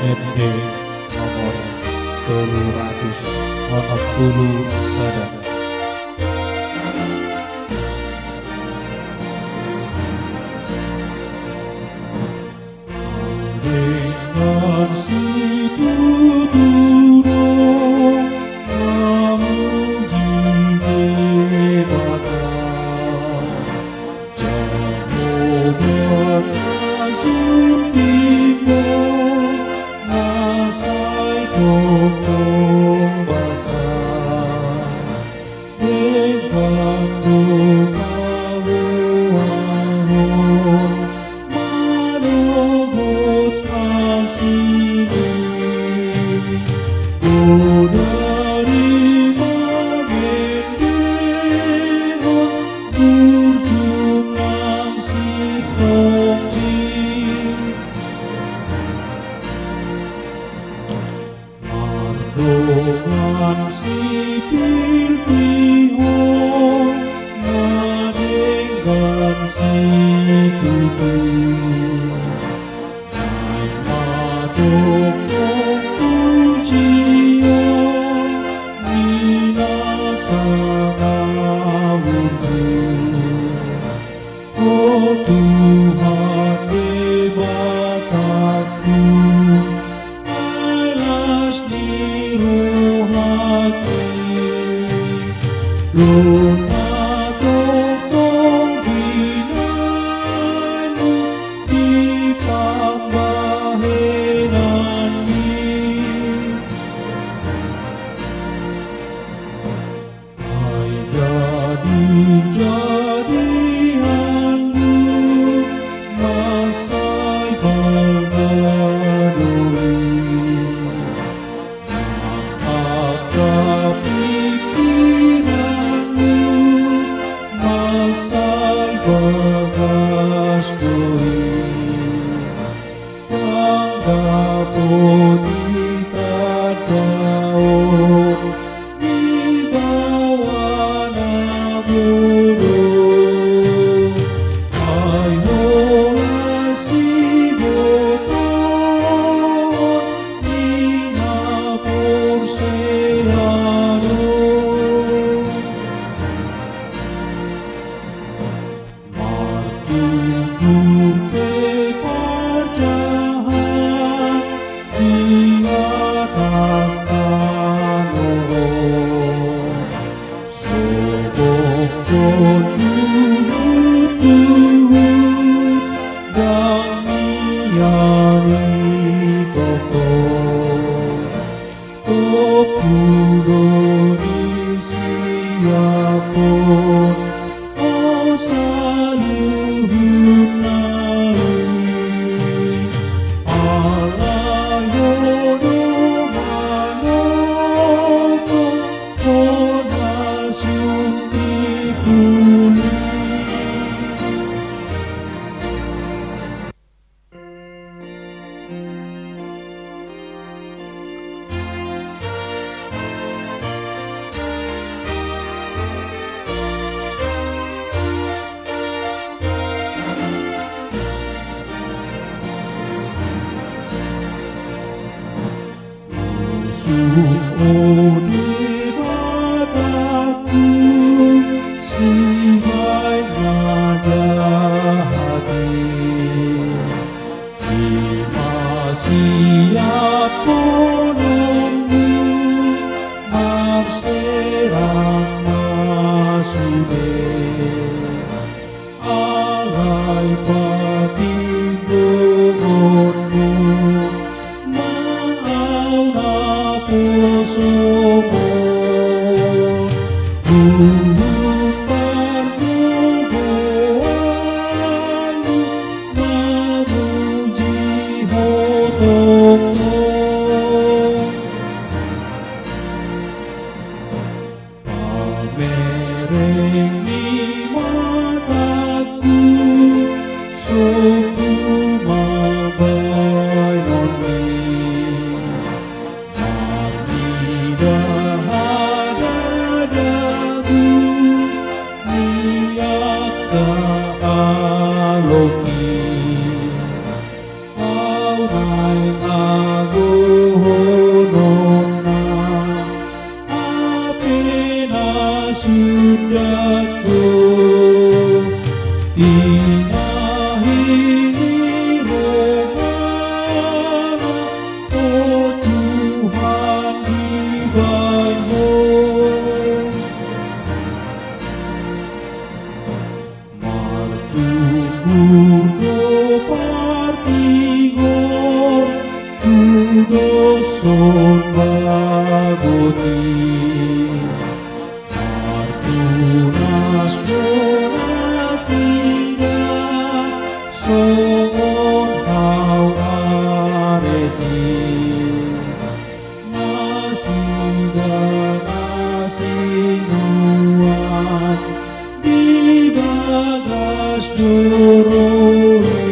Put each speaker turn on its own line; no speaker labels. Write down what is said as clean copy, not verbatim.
MD nomor 380 Sadar. Dengan si tutulong memuji Dewata, Jehovah Nasun Timur, Nasai Tokong Basah, Dewan Tukawuahon, Manobot Kasini, Dari Magendero, Burjungang si Tongji, Mardongan si Pilpihon, Manenggan si Tutu, Nai Matok Pujian, Minasana Wurdu. Oh Tuhan Dewataku, alas di roh hati, Luna tokong binanu di pambahenanmu, hai jadi-jadianmu, masai balgadoi, maka pikiranmu, masai bagasdoi, bangga potita daun, di bawah burung, hai hola si boton, nina porselano, martutur peparjahan di atas tanah, sobok turut-turut damiani tokong, Tokudoni siapun, oh saluhun nari, Allah yono manoko, kona sunti puli. Oh Dewataku, sihai nada hati, Imasiap pononmu, marserang masude, alai patimbongonmu, Mauna pos jatuh ini remana, oh Tuhan di Bangor. Martukudo partigor, tudo son bagoti. Martunas donasida, songon hau aresi. Nasida nasinuan, di bagas durure.